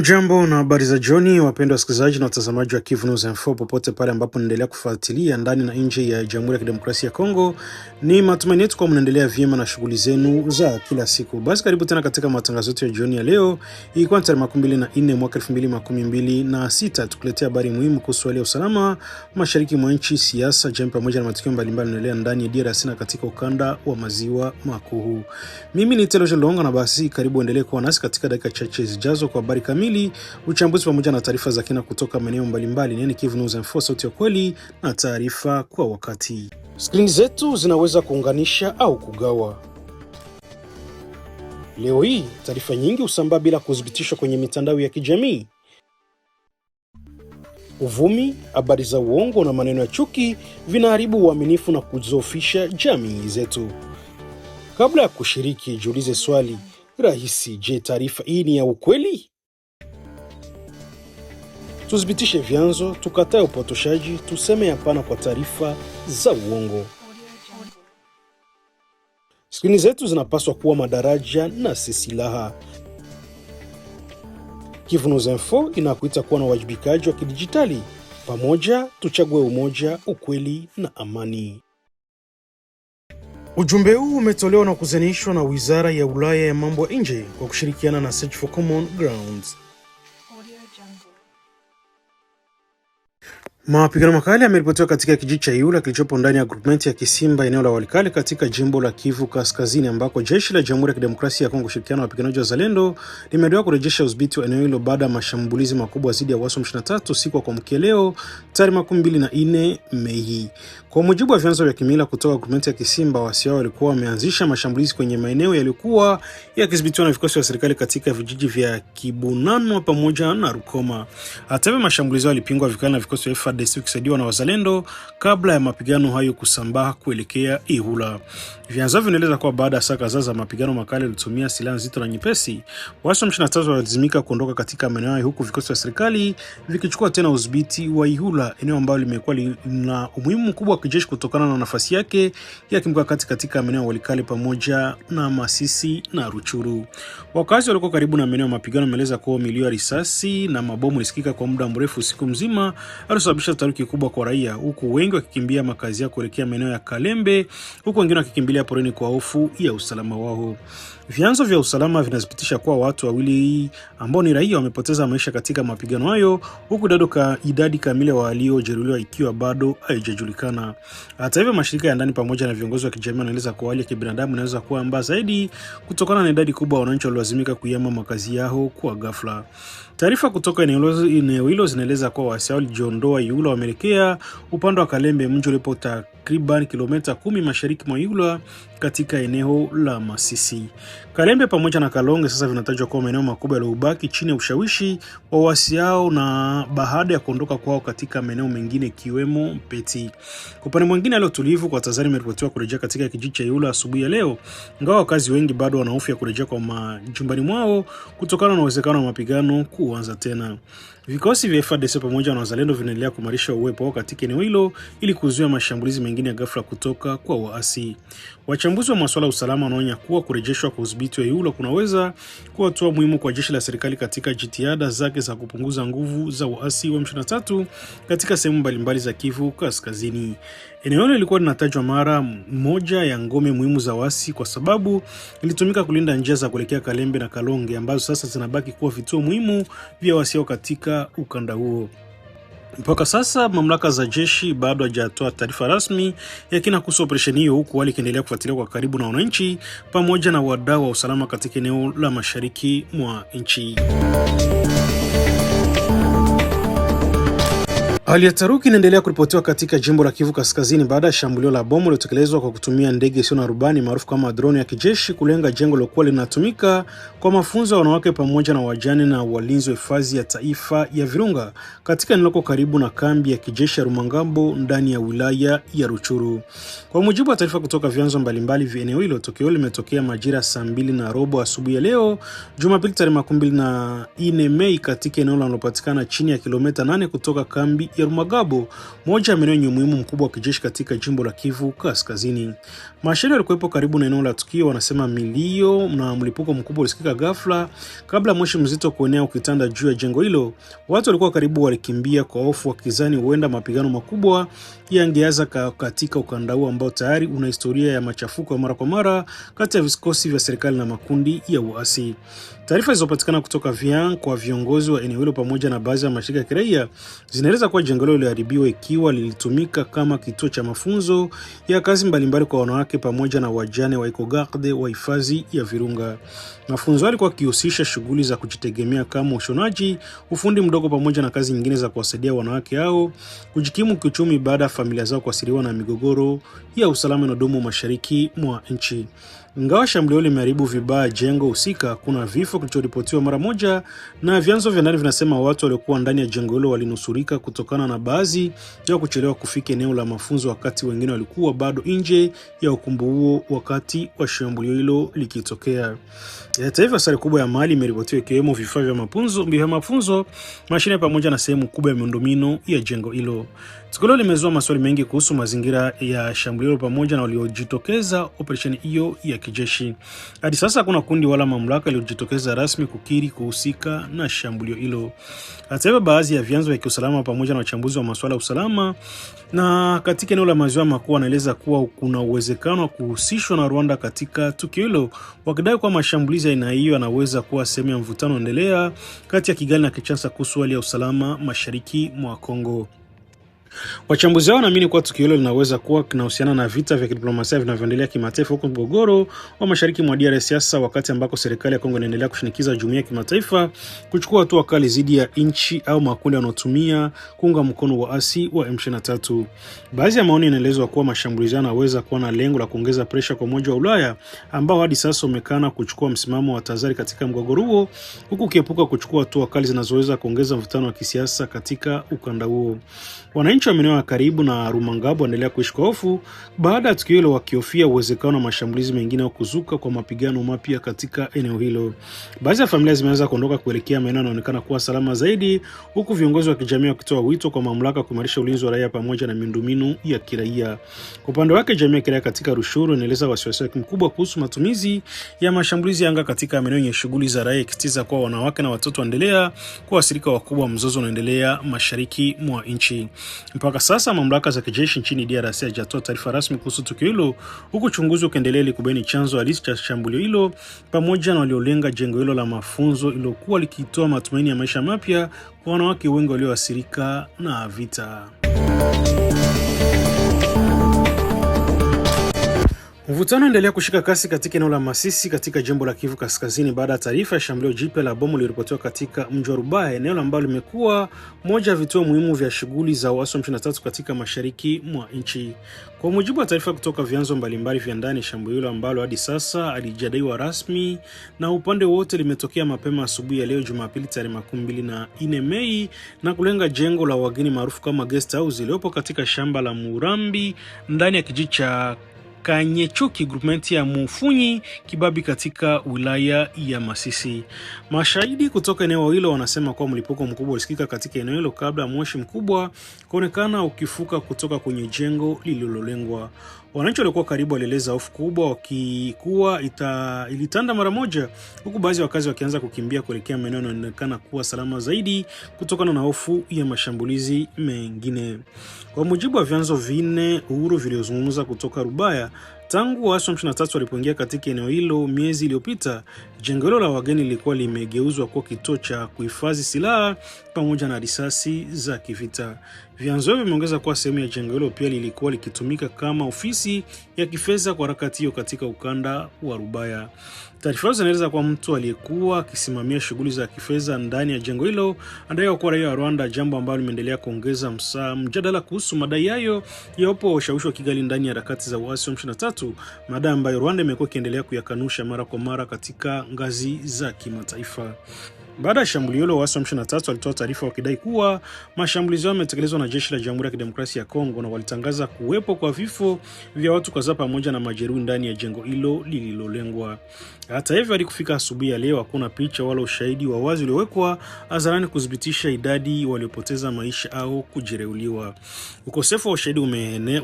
Mjambo na habari za jioni, wapendwa wasikilizaji na watazamaji wa Kivu News Info popote pale ambapo mnaendelea kufuatilia ndani na nje ya Jamhuri ya Kidemokrasia ya Kongo. Ni matumaini yetu kwa mnaendelea vyema na shughuli zenu za kila siku. Basi karibu tena katika matangazo yetu ya jioni ya leo. Ilikuwa tarehe 24 mwaka 2026, tukuletea habari muhimu kuhusu hali ya usalama mashariki mwa nchi, siasa, jamii pamoja na matukio mbalimbali yanayoendelea ndani ya DRC na katika ukanda wa maziwa makuu. Mimi ni Teloje Longa na basi karibu endelee kuwa nasi katika dakika chache zijazo kwa habari kamili, uchambuzi pamoja na taarifa za kina kutoka maeneo mbalimbali. Ni Kivu News Info, sauti ya kweli na taarifa kwa wakati. Skrini zetu zinaweza kuunganisha au kugawa. Leo hii taarifa nyingi husambaa bila kuthibitishwa kwenye mitandao ya kijamii. Uvumi, habari za uongo na maneno ya chuki vinaharibu uaminifu na kudhoofisha jamii zetu. Kabla ya kushiriki, jiulize swali rahisi: je, taarifa hii ni ya ukweli? Tuthibitishe vyanzo, tukatae upotoshaji, tuseme hapana kwa taarifa za uongo. Skrini zetu zinapaswa kuwa madaraja na si silaha. Kivu News Info inakuita kuwa na uwajibikaji wa kidijitali. Pamoja tuchague umoja, ukweli na amani. Ujumbe huu umetolewa na kuzenishwa na Wizara ya Ulaya ya Mambo ya Nje kwa kushirikiana na Search for Common Grounds. Mapigano makali yameripotiwa katika kijiji cha Ihula kilichopo ndani ya groupment ya Kisimba eneo la Walikale katika jimbo la Kivu Kaskazini, ambako jeshi la Jamhuri ya Kidemokrasia ya Kongo kushirikiana na wapiganaji wa Zalendo limedaiwa kurejesha udhibiti wa eneo hilo baada ya mashambulizi makubwa dhidi ya waasi wa M23 siku ya kuamkia leo tarehe 24 Mei. Kwa mujibu wa vyanzo vya kimila kutoka groupment ya Kisimba, waasi hao walikuwa wameanzisha mashambulizi kwenye maeneo yaliyokuwa yakidhibitiwa na vikosi vya serikali katika vijiji vya Kibunano pamoja na Rukoma. Hata hivyo, mashambulizi hayo yalipingwa vikali na vikosi vya FARDC vikisaidiwa na wazalendo kabla ya mapigano hayo kusambaa kuelekea Ihula. Vyanzo vinaeleza kuwa baada ya saa kadhaa za mapigano makali yalitumia silaha nzito na nyepesi, waasi wa M23 walilazimika kuondoka katika maeneo hayo, huku vikosi vya serikali vikichukua tena udhibiti wa Ihula, eneo ambalo limekuwa na umuhimu mkubwa wa kijeshi kutokana na nafasi yake ya kimkakati katika maeneo ya Walikale pamoja na Masisi na Ruchuru. Wakazi walikuwa karibu na maeneo ya mapigano wameeleza kuwa milio ya risasi na mabomu ilisikika kwa muda mrefu usiku mzima, alisababisha taharuki kubwa kwa raia, huku wengi wakikimbia makazi yao kuelekea maeneo ya Kalembe, huku wengine wakikimbilia porini kwa hofu ya usalama wao. Vyanzo vya usalama vinathibitisha kuwa watu wawili ambao ni raia wamepoteza maisha katika mapigano hayo, huku idadi kamili ya waliojeruhiwa ikiwa bado haijajulikana. Hata hivyo, mashirika ya ndani pamoja na viongozi wa kijamii wanaeleza kuwa hali ya kibinadamu inaweza kuwa mbaya zaidi kutokana na idadi kubwa ya wananchi waliolazimika kuyahama makazi yao kwa ghafla. Taarifa kutoka eneo hilo zinaeleza kuwa waasi walijiondoa Ihula wameelekea upande wa Kalembe, mji ulipo takriban kilomita 10 mashariki mwa Ihula katika eneo la Masisi. Kalembe pamoja na Kalonge sasa vinatajwa kuwa maeneo makubwa yaliyobaki chini ya ushawishi wa waasi hao na baada ya kuondoka kwao katika maeneo mengine ikiwemo Mpeti. Kwa upande mwingine, hali tulivu kwa Tanzania imeripotiwa kurejea katika kijiji cha Ihula asubuhi ya leo, ingawa wakazi wengi bado wanahofia kurejea kwa majumbani mwao kutokana na uwezekano wa mapigano kuanza tena. Vikosi vya FARDC pamoja na wazalendo vinaendelea kuimarisha uwepo wao katika eneo hilo ili kuzuia mashambulizi mengine ya ghafla kutoka kwa waasi. Wachambuzi wa masuala ya usalama wanaonya kuwa kurejeshwa kwa udhibiti wa Ihula kunaweza kuwa hatua muhimu kwa jeshi la serikali katika jitihada zake za kupunguza nguvu za waasi wa M23 katika sehemu mbalimbali za Kivu Kaskazini. Eneo hilo lilikuwa linatajwa mara moja ya ngome muhimu za waasi kwa sababu ilitumika kulinda njia za kuelekea Kalembe na Kalonge ambazo sasa zinabaki kuwa vituo muhimu vya waasi hao katika ukanda huo. Mpaka sasa mamlaka za jeshi bado hajatoa taarifa rasmi ya kina kuhusu operesheni hiyo, huku wale kiendelea kufuatilia kwa karibu na wananchi pamoja na wadau wa usalama katika eneo la mashariki mwa nchi. Hali ya taharuki inaendelea kuripotiwa katika jimbo la Kivu Kaskazini baada ya shambulio la bomu lilotekelezwa kwa kutumia ndege isiyo na rubani maarufu kama drone ya kijeshi kulenga jengo lilokuwa linatumika kwa mafunzo ya wanawake pamoja na wajane na walinzi wa hifadhi ya taifa ya Virunga katika eneo karibu na kambi ya kijeshi ya Rumangambo ndani ya wilaya ya Ruchuru. Kwa mujibu wa taarifa kutoka vyanzo mbalimbali vya eneo hilo, tukio limetokea majira saa 2:15 asubuhi ya leo Jumapili tarehe 24 Mei katika eneo linalopatikana chini ya kilomita 8 kutoka kambi ya Rumangabo, moja ya maeneo yenye umuhimu mkubwa wa kijeshi katika jimbo la Kivu Kaskazini. Mashahidi walikuwepo karibu na eneo la tukio wanasema milio na mlipuko mkubwa ulisikika ghafla kabla moshi mzito kuenea ukitanda juu ya jengo hilo. Watu walikuwa karibu walikimbia kwa hofu wakizani huenda mapigano makubwa yangeanza katika ukanda huo ambao tayari una historia ya machafuko ya mara kwa mara kati ya vikosi vya serikali na makundi ya uasi. Taarifa zilizopatikana kutoka kwa viongozi wa eneo hilo pamoja na baadhi ya mashirika ya kiraia zinaeleza kuwa jengo hilo liliharibiwa ikiwa lilitumika kama kituo cha mafunzo ya kazi mbalimbali kwa wanawake pamoja na wajane wa Ecogarde wa hifadhi ya Virunga. Mafunzo yalikuwa yakihusisha shughuli za kujitegemea kama ushonaji, ufundi mdogo pamoja na kazi nyingine za kuwasaidia wanawake hao kujikimu kiuchumi baada ya familia zao kuathiriwa na migogoro ya usalama inayodumu mashariki mwa nchi. Ingawa shambulio limeharibu vibaya jengo husika, kuna vifo kilichoripotiwa mara moja na vyanzo vya ndani vinasema watu waliokuwa ndani ya jengo hilo walinusurika kutokana na baadhi ya kuchelewa kufika eneo la mafunzo, wakati wengine walikuwa bado nje ya ukumbi huo wakati wa shambulio hilo likitokea. Taifa sare kubwa ya mali imeripotiwa ikiwemo vifaa vya mafunzo, mashine pamoja na sehemu kubwa ya miundombinu ya jengo hilo. Tukio hilo limezua maswali mengi kuhusu mazingira ya shambulio pamoja na waliojitokeza operesheni hiyo ya kijeshi. Hadi sasa hakuna kundi wala mamlaka iliyojitokeza rasmi kukiri kuhusika na shambulio hilo. Hata hivyo, baadhi ya vyanzo vya kiusalama pamoja na wachambuzi wa masuala ya usalama na katika eneo la maziwa makuu wanaeleza kuwa kuna uwezekano wa kuhusishwa na Rwanda katika tukio hilo, wakidai kwa mashambulizi ya aina hiyo yanaweza kuwa sehemu ya mvutano endelea kati ya Kigali na Kinshasa kuhusu hali ya usalama mashariki mwa Kongo. Wachambuzi hao wanaamini kuwa tukio hilo linaweza kuwa kinahusiana na vita vya kidiplomasia vinavyoendelea kimataifa huko mgogoro wa mashariki mwa DRC, hasa wakati ambako serikali ya Kongo inaendelea kushinikiza jumuiya ya kimataifa kuchukua hatua kali dhidi ya nchi au makundi yanayotumia kuunga mkono waasi wa M23. Baadhi ya maoni yanaelezwa kuwa mashambulizi yanaweza kuwa na lengo la kuongeza presha kwa Umoja wa Ulaya ambao hadi sasa umekana kuchukua msimamo wa tahadhari katika mgogoro huo, huku ukiepuka kuchukua hatua kali zinazoweza kuongeza mvutano wa kisiasa katika ukanda huo. Wananchi wa maeneo ya karibu na Rumangabo wanaendelea kuishi kwa hofu baada ya tukio hilo, wakihofia uwezekano wa mashambulizi mengine au kuzuka kwa mapigano mapya katika eneo hilo. Baadhi ya familia zimeanza kuondoka kuelekea maeneo yanayoonekana kuwa salama zaidi, huku viongozi wa kijamii wakitoa wito kwa mamlaka kuimarisha ulinzi wa raia pamoja na miundombinu ya kiraia. Kwa upande wake, jamii ya kiraia katika Ruchuru inaeleza wasiwasi mkubwa kuhusu matumizi ya mashambulizi ya anga katika maeneo yenye shughuli za raia, ikitiza kwa wanawake na watoto waendelea kuwa wasirika wakubwa wa mzozo unaoendelea mashariki mwa nchi. Mpaka sasa mamlaka za kijeshi nchini DRC hajatoa taarifa rasmi kuhusu tukio hilo, huku uchunguzi ukiendelea ili kubaini chanzo halisi cha shambulio hilo pamoja na waliolenga jengo hilo la mafunzo lilokuwa likitoa matumaini ya maisha mapya kwa wanawake wengi walioathirika na vita. Mvutano endelea kushika kasi katika eneo la Masisi katika jimbo la Kivu Kaskazini baada ya taarifa ya shambulio jipya la bomu liliripotiwa katika mji wa Rubaya, eneo ambalo limekuwa moja ya vituo muhimu vya shughuli za waasi wa M23 katika mashariki mwa nchi. Kwa mujibu wa taarifa kutoka vyanzo mbalimbali vya ndani, shambulio hilo ambalo hadi sasa halijadaiwa rasmi na upande wote limetokea mapema asubuhi ya leo Jumapili tarehe 24 Mei na kulenga jengo la wageni maarufu kama guest house iliyopo katika shamba la Murambi ndani ya kijiji cha Kanyechuki groupment ya Mufunyi Kibabi katika wilaya ya Masisi. Mashahidi kutoka eneo hilo wanasema kuwa mlipuko mkubwa ulisikika katika eneo hilo kabla moshi mkubwa kuonekana ukifuka kutoka kwenye jengo lililolengwa. Wananchi walikuwa karibu walieleza hofu kubwa wakikuwa ilitanda mara moja, huku baadhi ya wakazi wakianza kukimbia kuelekea maeneo yanayoonekana kuwa salama zaidi kutokana na hofu ya mashambulizi mengine. Kwa mujibu wa vyanzo vinne huru vilivyozungumza kutoka Rubaya, tangu waasi wa M23 walipoingia katika eneo hilo miezi iliyopita, Jengo hilo la wageni lilikuwa limegeuzwa kuwa kituo cha kuhifadhi silaha pamoja na risasi za kivita. Vyanzo vimeongeza kuwa sehemu ya jengo hilo pia lilikuwa likitumika kama ofisi ya kifedha kwa harakati hiyo katika ukanda wa Rubaya. Taarifa zinaeleza kuwa mtu aliyekuwa akisimamia shughuli za kifedha ndani ya jengo hilo anadaiwa kuwa raia wa Rwanda, jambo ambalo limeendelea kuongeza mjadala kuhusu madai hayo yapo ushawishi wa Kigali ndani ya harakati za uasi wa M23, madai ambayo Rwanda imekuwa ikiendelea kuyakanusha mara kwa mara katika ngazi za kimataifa. Baada ya shambulio hilo, waasi wa M23 walitoa taarifa wakidai kuwa mashambulizi hayo yametekelezwa na jeshi la Jamhuri ya Kidemokrasia ya Kongo, na walitangaza kuwepo kwa vifo vya watu kadhaa pamoja na majeruhi ndani ya jengo hilo lililolengwa. Hata hivyo, hadi kufika asubuhi ya leo hakuna picha wala ushahidi wa wazi uliowekwa hadharani kudhibitisha idadi waliopoteza maisha au kujeruhiwa. Ukosefu wa ushahidi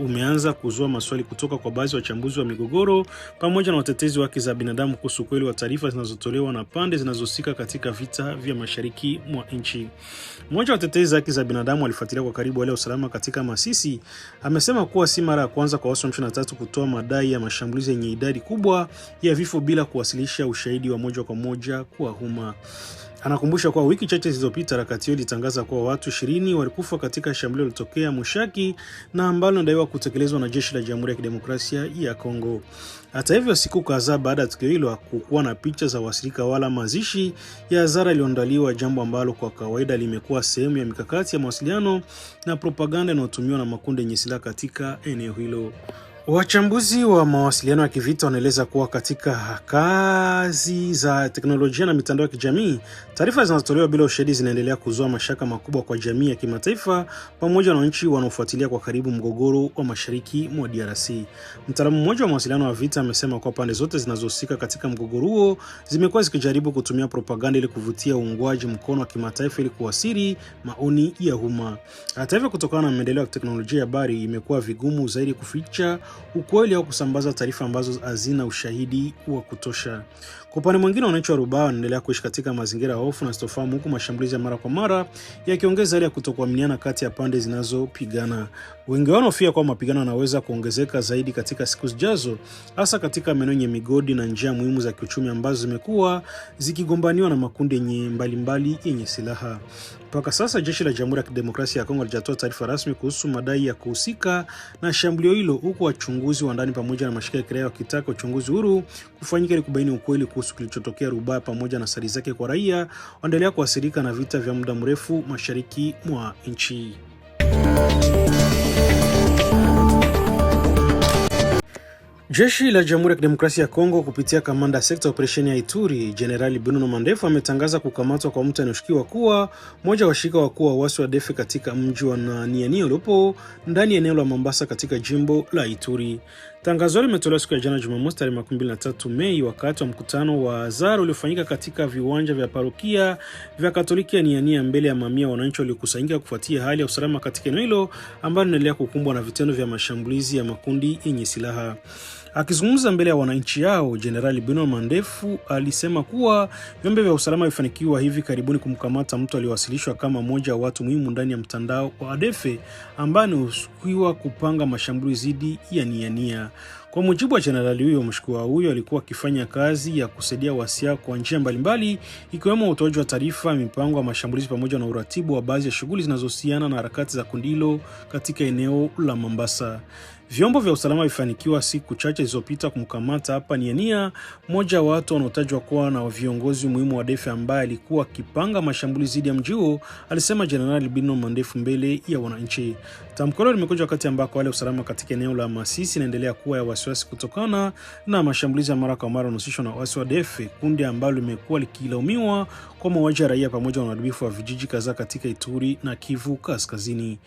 umeanza kuzua maswali kutoka kwa baadhi ya wachambuzi wa migogoro pamoja na watetezi wa haki za binadamu kuhusu kweli wa taarifa zinazotolewa na pande zinazohusika katika vita vya mashariki mwa nchi. Mmoja wa watetezi haki za binadamu alifuatilia kwa karibu wale usalama katika Masisi amesema kuwa si mara ya kwanza kwa waasi wa M23 kutoa madai ya mashambulizi yenye idadi kubwa ya vifo bila kuwasilisha ushahidi wa moja kwa moja kwa umma. Anakumbusha kuwa wiki chache zilizopita harakati hiyo ilitangaza kuwa watu 20 walikufa katika shambulio lililotokea Mushaki na ambalo linadaiwa kutekelezwa na jeshi la Jamhuri ya Kidemokrasia ya Kongo. Hata hivyo, siku kadhaa baada ya tukio hilo hakukuwa na picha za wasirika wala mazishi ya hadhara iliyoandaliwa, jambo ambalo kwa kawaida limekuwa sehemu ya mikakati ya mawasiliano na propaganda inayotumiwa na makundi yenye silaha katika eneo hilo. Wachambuzi wa mawasiliano ya kivita wanaeleza kuwa katika kazi za teknolojia na mitandao ya kijamii, taarifa zinazotolewa bila ushahidi zinaendelea kuzua mashaka makubwa kwa jamii ya kimataifa pamoja na wananchi wanaofuatilia kwa karibu mgogoro wa mashariki mwa DRC. Mtaalamu mmoja wa mawasiliano ya vita amesema kuwa pande zote zinazohusika katika mgogoro huo zimekuwa zikijaribu kutumia propaganda ili kuvutia uungwaji mkono wa kimataifa ili kuasiri maoni ya umma. Hata hivyo, kutokana na maendeleo ya teknolojia ya habari, imekuwa vigumu zaidi kuficha ukweli au kusambaza taarifa ambazo hazina ushahidi wa kutosha. Kwa upande mwingine, wananchi wa Rubaya wanaendelea kuishi katika mazingira ya hofu na sitofahamu, huku mashambulizi ya mara kwa mara yakiongeza hali ya kutokuaminiana kati ya pande zinazopigana. Wengi wanahofia kwamba mapigano yanaweza kuongezeka zaidi katika siku zijazo, hasa katika maeneo yenye migodi na njia muhimu za kiuchumi ambazo zimekuwa zikigombaniwa na makundi mbalimbali yenye silaha. Mpaka sasa jeshi la Jamhuri ya Kidemokrasia ya Kongo halijatoa taarifa rasmi kuhusu madai ya kuhusika na shambulio hilo, huku wachunguzi wa ndani pamoja na mashirika ya kiraia wakitaka uchunguzi huru kufanyika ili kubaini ukweli kuhusu kilichotokea Rubaya pamoja na athari zake kwa raia waendelea kuathirika na vita vya muda mrefu mashariki mwa nchi. Jeshi la Jamhuri ya Kidemokrasia ya Kongo kupitia kamanda sekta operesheni ya Ituri, Jenerali Bruno Mandefu ametangaza kukamatwa kwa mtu anayeshukiwa kuwa mmoja wa washirika wakuu wa waasi wa ADF katika mji wa Niania uliopo ndani ya eneo la Mambasa katika jimbo la Ituri. Tangazo limetolewa siku ya jana Jumamosi tarehe 23 Mei wakati wa mkutano wa hadhara uliofanyika katika viwanja vya parokia vya Katoliki ya Niania mbele ya mamia wananchi waliokusanyika kufuatia hali ya usalama katika eneo hilo ambalo linaendelea kukumbwa na vitendo vya mashambulizi ya makundi yenye silaha. Akizungumza mbele ya wananchi hao, Jenerali Bruno Mandefu alisema kuwa vyombo vya usalama vifanikiwa hivi karibuni kumkamata mtu aliyewasilishwa kama mmoja wa watu muhimu ndani ya mtandao wa ADF ambaye anashukiwa kupanga mashambulizi dhidi ya Niania. Kwa mujibu wa jenerali huyo, mshukiwa huyo alikuwa akifanya kazi ya kusaidia wasia kwa njia mbalimbali, ikiwemo utoaji wa taarifa, mipango ya mashambulizi pamoja na uratibu wa baadhi ya shughuli zinazohusiana na harakati za kundi hilo katika eneo la Mambasa. Vyombo vya usalama vifanikiwa siku chache zilizopita kumkamata hapa Niania mmoja wa watu wanaotajwa kuwa na viongozi muhimu wa ADF ambaye alikuwa akipanga mashambulizi dhidi ya mji huo, alisema Jenerali Bruno Mandefu mbele ya wananchi. Tamko hilo limekuja wakati ambako wale usalama katika eneo la Masisi inaendelea kuwa ya wasiwasi kutokana na mashambulizi ya mara kwa mara yanahusishwa na waasi wa ADF, kundi ambalo limekuwa likilaumiwa kwa mauaji ya raia pamoja na uharibifu wa vijiji kadhaa katika Ituri na Kivu Kaskazini.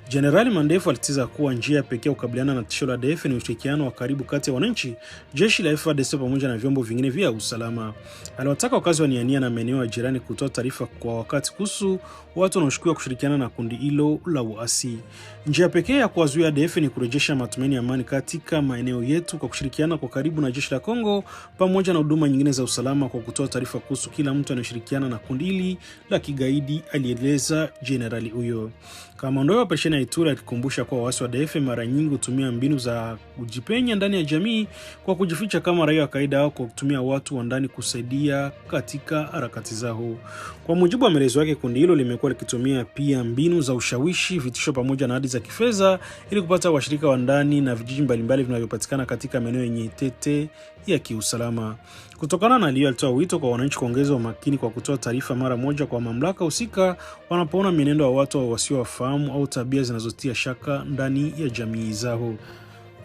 Jenerali Mandefu alisitiza kuwa njia pekee kukabiliana na tishio la ADF ni ushirikiano wa karibu kati ya wananchi, jeshi la FARDC pamoja na vyombo vingine vya usalama. Aliwataka wakazi wa Niania na maeneo ya jirani kutoa taarifa kwa wakati kuhusu watu wanaoshukiwa kushirikiana na kundi hilo la uasi. Njia pekee ya kuwazuia ADF ni kurejesha matumaini ya amani katika maeneo yetu kwa kushirikiana kwa karibu na jeshi la Kongo pamoja na huduma nyingine za usalama kwa kutoa taarifa kuhusu kila mtu anayeshirikiana na kundi hili la kigaidi, alieleza jenerali huyo. Kamanda wa operesheni ya Ituri alikumbusha kuwa waasi wa ADF mara nyingi hutumia mbinu za kujipenya ndani ya jamii kwa kujificha kama raia wa kawaida au kwa kutumia watu wa ndani kusaidia katika harakati zao. Kwa mujibu wa maelezo yake, kundi hilo limekuwa likitumia pia mbinu za ushawishi, vitisho pamoja na ahadi za kifedha ili kupata washirika wa ndani na vijiji mbalimbali vinavyopatikana katika maeneo yenye tete ya kiusalama. Kutokana na hiyo, alitoa wito kwa wananchi kuongeza umakini kwa kutoa taarifa mara moja kwa mamlaka husika wanapoona mienendo ya watu wasiowafahamu au tabia zinazotia shaka ndani ya jamii zao.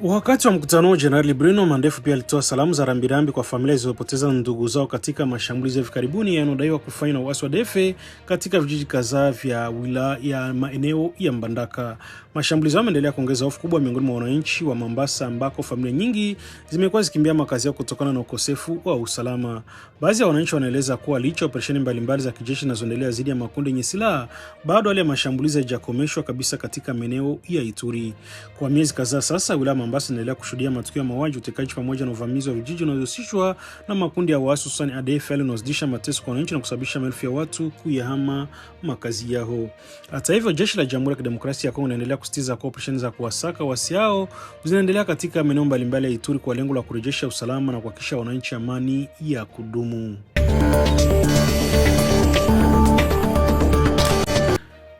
Wakati wa mkutano, Jenerali Bruno Mandefu pia alitoa salamu za rambirambi kwa familia zilizopoteza ndugu zao katika mashambulizi ya hivi karibuni yanayodaiwa kufanywa na waasi wa ADF katika vijiji kadhaa vya wilaya ya maeneo ya Mbandaka. Mashambulizi hayo yameendelea kuongeza hofu kubwa miongoni mwa wananchi wa Mombasa, ambako familia nyingi zimekuwa zikimbia makazi yao kutokana na ukosefu wa usalama. Baadhi ya wananchi wanaeleza kuwa licha ya operesheni mbalimbali za kijeshi zinazoendelea dhidi ya makundi yenye silaha, bado hali ya mashambulizi haijakomeshwa kabisa katika maeneo ya Ituri. Kwa miezi kadhaa sasa, wilaya Mombasa inaendelea kushuhudia matukio ya mauaji, utekaji pamoja na uvamizi wa vijiji unaohusishwa na makundi ya waasi hususan ADF yanayozidisha mateso kwa wananchi na kusababisha maelfu ya watu kuyahama makazi yao. Hata hivyo, jeshi la Jamhuri ya Kidemokrasia ya Kongo linaendelea kusisitiza kwa operesheni za kuwasaka waasi hao zinaendelea katika maeneo mbalimbali ya Ituri kwa lengo la kurejesha usalama na kuhakikisha wananchi amani ya kudumu.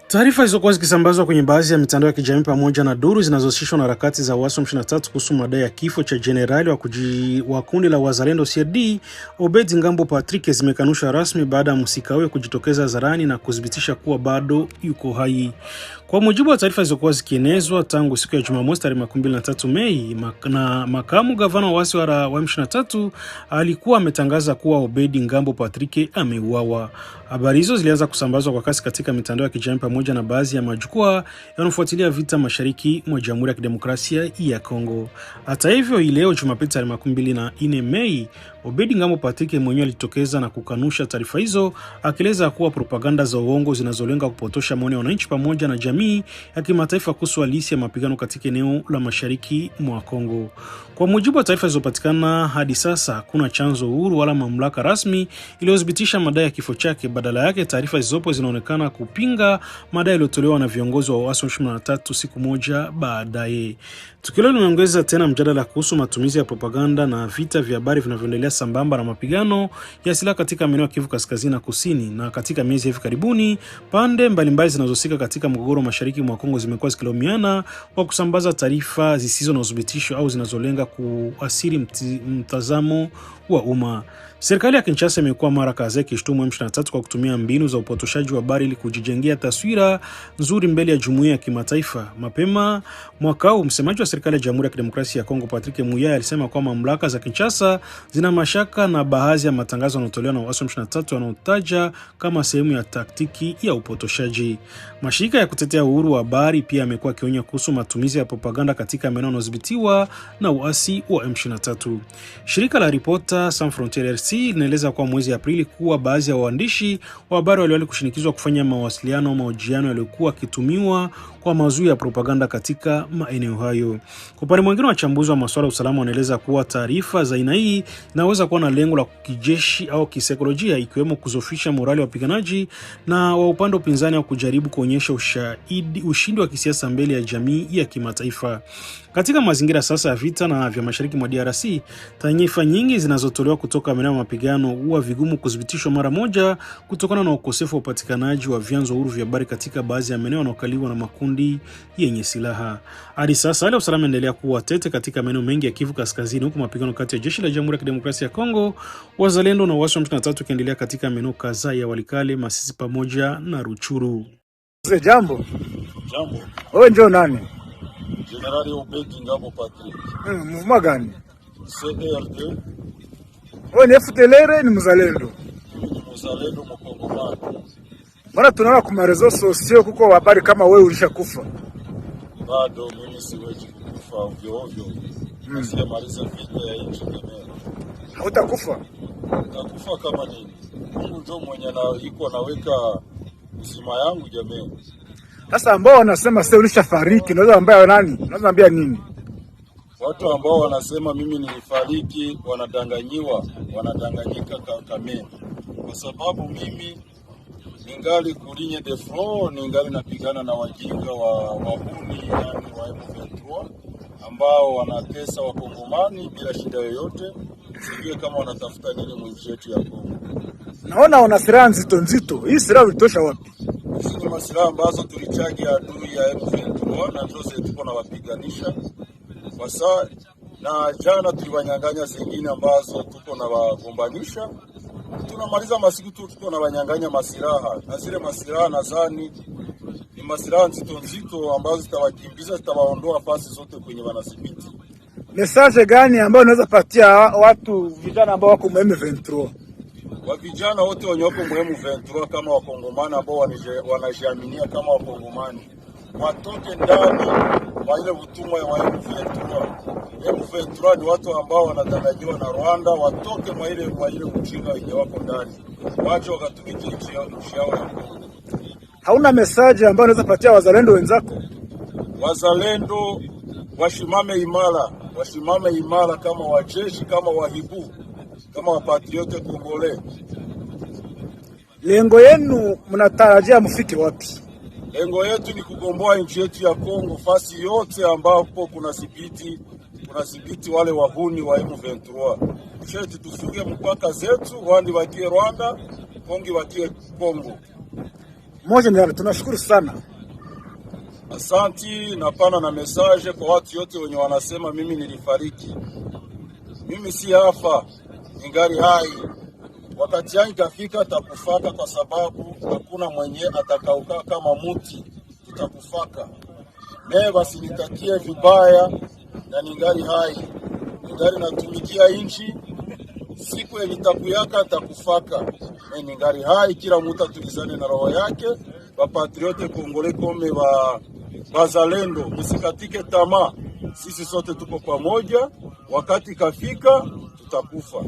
Taarifa zilizokuwa zikisambazwa kwenye baadhi ya mitandao ya kijamii pamoja na duru zinazohusishwa na harakati za waasi wa M23 kuhusu madai ya kifo cha jenerali wa kundi la Wazalendo CRD Obed Ngambo Patrick zimekanusha rasmi baada ya mhusika huyo kujitokeza hadharani na kudhibitisha kuwa bado yuko hai. Kwa mujibu wa taarifa zilizokuwa zikienezwa tangu siku ya Jumamosi tarehe 23 Mei, na makamu gavana wa waasi wa M23 alikuwa ametangaza kuwa Obed Ngambo Patrick ameuawa. Habari hizo zilianza kusambazwa kwa kasi katika mitandao ya kijamii pamoja na baadhi ya majukwaa yanayofuatilia vita mashariki mwa Jamhuri ya Kidemokrasia ya Kongo. Hata hivyo, leo Jumapili tarehe 24 Mei, Obed Ngambo Patrick mwenyewe alitokeza na kukanusha taarifa hizo, akieleza kuwa propaganda za uongo zinazolenga kupotosha maoni ya wananchi pamoja na jamii ya kimataifa kuhusu halisi ya mapigano katika eneo la mashariki mwa Kongo. Kwa mujibu wa taarifa zilizopatikana hadi sasa, hakuna chanzo huru wala mamlaka rasmi iliyothibitisha madai ya kifo chake. Badala yake, taarifa zilizopo zinaonekana kupinga madai yaliyotolewa na viongozi wa waasi wa M23 siku moja baadaye. Tukio hilo limeongeza tena mjadala kuhusu matumizi ya propaganda na vita vya habari vinavyoendelea sambamba na mapigano ya silaha katika maeneo ya Kivu Kaskazini na Kusini. Na katika miezi hivi karibuni, pande mbalimbali zinazohusika katika mgogoro mashariki mwa Kongo zimekuwa zikilaumiana kwa kusambaza taarifa zisizo na uthibitisho au zinazolenga kuathiri mtazamo wa umma. Serikali ya Kinshasa imekuwa mara kadhaa ikishtumu M23 kwa kutumia mbinu za upotoshaji wa habari ili kujijengea taswira nzuri mbele ya jumuiya ya kimataifa. Mapema mwaka huu, msemaji wa serikali ya Jamhuri ya Kidemokrasia ya Kongo Patrick Muyaya alisema kwamba mamlaka za Kinshasa zina mashaka na baadhi ya matangazo yanayotolewa na waasi wa M23 wanaotaja kama sehemu ya taktiki ya upotoshaji. Mashirika ya kutetea uhuru wa habari pia yamekuwa yakionya kuhusu matumizi ya propaganda katika maeneo yanayodhibitiwa na uasi wa M23. Shirika la Reporters Sans Frontieres linaeleza kwa mwezi Aprili kuwa baadhi ya waandishi wa habari waliwahi kushinikizwa kufanya mahojiano yaliyokuwa yakitumiwa kwa maudhui ya propaganda katika maeneo hayo. Kwa upande mwingine, wachambuzi wa masuala ya usalama wanaeleza kuwa taarifa za aina hii zinaweza kuwa na lengo la kijeshi au kisaikolojia, ikiwemo kuzofisha morali ya wapiganaji na wa upande wa upinzani au kujaribu kuonyesha ushindi wa kisiasa mbele ya jamii ya kimataifa. Katika mazingira sasa ya vita na vya mashariki mwa DRC, taarifa nyingi zinazotolewa kutoka maeneo ya mapigano huwa vigumu kuthibitishwa mara moja kutokana na ukosefu wa upatikanaji wa vyanzo huru vya habari katika baadhi ya maeneo yanayokaliwa na makundi yenye silaha. Hadi sasa hali ya usalama inaendelea kuwa tete katika maeneo mengi ya Kivu Kaskazini, huku mapigano kati ya jeshi la Jamhuri ya Kidemokrasia ya Kongo, Wazalendo na waasi wa M23 ikiendelea katika maeneo kadhaa ya Walikale, Masisi pamoja na Ruchuru. Jambo. Jambo. Wewe ndio nani? Jenerali Obed Ngambo Patrick. Mouvement gani? CRD. Wewe ni FDLR, ni mzalendo? Ni mzalendo mkongomani. Bwana, tunaona kwa rezo sosio kuko habari kama wewe ulishakufa. Bado mimi siwezi kukufa ovyo ovyo. Sijamaliza vita ya nchi yenyewe. Hautakufa? Nitakufa kama nini? Mungu ndio mwenye iko anaweka uzima yangu jamii. Sasa ambao wanasema sasa ulishafariki, unaweza ambia nani? Unaweza ambia nini? Watu ambao wanasema mimi nilifariki wanadanganyika kamili, kwa sababu mimi ningali kulinye de front, ningali napigana na wajinga wa wahuni, yani wa M23 ambao wanatesa wakongomani bila shida yoyote. Sijue kama wanatafuta nini mwinchi yetu ya Kongo. Naona wana silaha nzito. Hii silaha ulitosha wapi? Hizi ni masilaha ambazo tulichagi adui ya M23 na ndio tuko na wapiganisha kwa saa, na jana tuliwanyang'anya zingine ambazo tuko na wagombanisha. Tunamaliza masiku tuko na wanyang'anya masilaha, na zile masilaha nadhani ni masilaha nzito ambazo zitawakimbiza, zitawaondoa fasi zote kwenye wanasibiti. Message gani ambayo unaweza patia watu vijana ambao wako M23? Wa vijana wote wenye wako M23 kama wakongomani ambao wanajiaminia kama wakongomani, watoke ndani wa ile utumwa ya M23. M23 ni watu ambao wanadanganywa na Rwanda, watoke mwa ile ujinga yenye wako ndani, waje wakatumikie nchi yao ya Kongo. Hauna message ambayo unaweza patia wazalendo wenzako? Wazalendo wasimame imara kama wajeshi, kama wahibu, kama wapatriote Kongole. Lengo yenu mnatarajia mfike wapi? Lengo yetu ni kugomboa nchi yetu ya Kongo, fasi yote ambapo kuna sibiti wale wahuni wa M23. Sheti tufunge mpaka zetu, wandi wakie Rwanda, Kongi wakie Kongo. Moja, tunashukuru sana. Asanti, napana na message kwa watu yote wenye wanasema mimi nilifariki. Mimi si afa, ningali hai. Wakati yangu kafika takufaka, kwa sababu hakuna mwenye atakauka kama muti, tutakufaka. Basi nitakie vibaya na ningali hai. Ningali natumikia inchi, siku ya nitakuyaka takufaka. Ningali hai, kila mtu atulizane na roho yake. Wapatriote Kongole kome wazalendo, msikatike tamaa. Sisi sote tuko pamoja, wakati kafika tutakufa.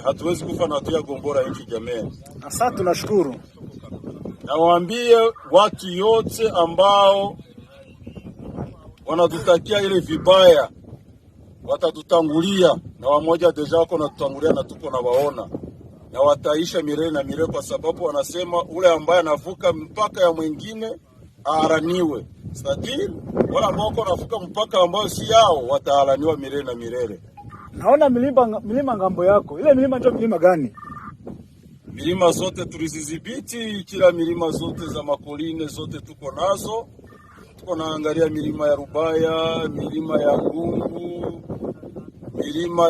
Hatuwezi kufa na tuya gombora nchi jamii. Asante, tunashukuru. Nawaambie watu yote ambao wanatutakia ile vibaya, watatutangulia, na wamoja deja wako natutangulia na tuko na waona, na wataisha milele na milele, kwa sababu wanasema ule ambaye anavuka mpaka ya mwingine aaraniwe. Sadiri wala ambao wako navuka mpaka ambao si yao wataaraniwa milele na milele. Naona milima ngambo yako. Ile milima ndio milima gani? Milima zote tulizidhibiti, kila milima zote za makoline zote tuko nazo. Tuko naangalia milima ya Rubaya, milima ya Gungu, milima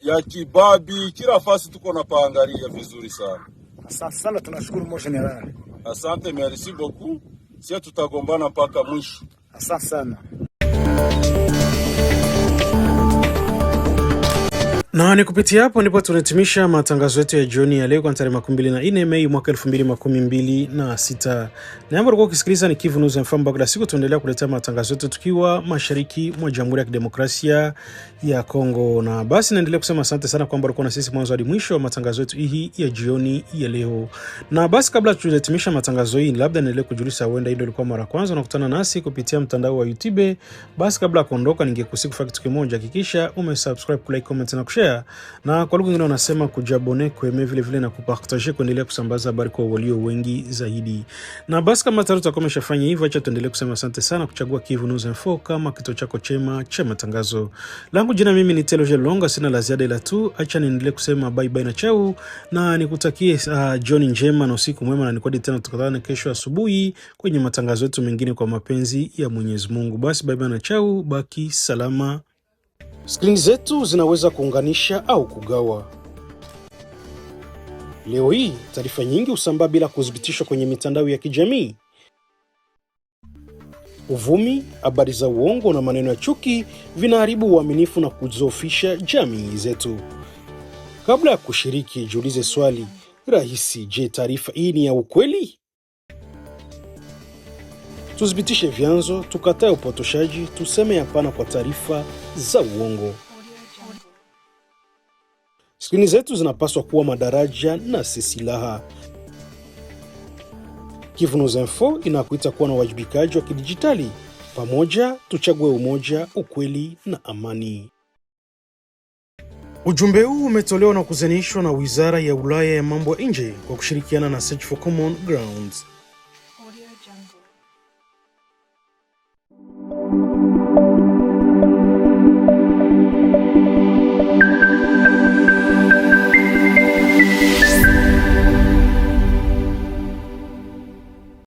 ya Kibabi, kila fasi tuko na paangalia vizuri sana. Asante sana, tunashukuru Mon General. Asante, merci beaucoup. Sisi tutagombana mpaka mwisho. Asante sana. Na ni kupitia hapo ndipo tunahitimisha matangazo yetu ya jioni ya leo kwa tarehe 24 Mei mwaka 2026. Na ambapo ulikuwa ukisikiliza ni Kivu News FM. Kila siku tuendelea kuletea matangazo yetu tukiwa mashariki mwa Jamhuri ya Kidemokrasia ya Kongo. Na basi naendelea kusema asante sana kwamba ulikuwa na sisi mwanzo hadi mwisho wa matangazo yetu hii ya jioni ya leo. Na basi kabla tujahitimisha matangazo hii, labda niendelee kujulisha huenda ndio ilikuwa mara kwanza unakutana nasi kupitia mtandao wa YouTube. Basi kabla kuondoka, ningekusihi kufanya kitu kimoja: hakikisha umesubscribe, like, comment na kushare. Na kwa lugha nyingine unasema kujabone, kueme vile vile na kupartager, kuendelea kusambaza habari kwa walio wengi zaidi. Na basi kama tayari utakuwa umeshafanya hivyo, acha tuendelee kusema asante sana kuchagua Kivu News Info kama kituo chako chema cha matangazo. Langu jina mimi ni Teloje Longa, sina la ziada ila tu acha niendelee kusema bye bye na chao, na nikutakie jioni njema na usiku mwema, na nikwadi tena tukutane kesho asubuhi kwenye matangazo yetu mengine kwa mapenzi ya Mwenyezi Mungu. Basi bye bye na chao, baki salama. Skrini zetu zinaweza kuunganisha au kugawa. Leo hii taarifa nyingi husambaa bila kuthibitishwa kwenye mitandao ya kijamii. Uvumi, habari za uongo na maneno ya chuki vinaharibu uaminifu na kudhoofisha jamii zetu. Kabla ya kushiriki, jiulize swali rahisi: je, taarifa hii ni ya ukweli? Tuthibitishe vyanzo, tukatae upotoshaji, tuseme hapana kwa taarifa za uongo. Skrini zetu zinapaswa kuwa madaraja na si silaha. Kivu News Info inakuita kuwa na wajibikaji wa kidijitali. Pamoja tuchague umoja, ukweli na amani. Ujumbe huu umetolewa na kuzanishwa na Wizara ya Ulaya ya Mambo ya Nje kwa kushirikiana na Search for Common Grounds. Audio Jungle.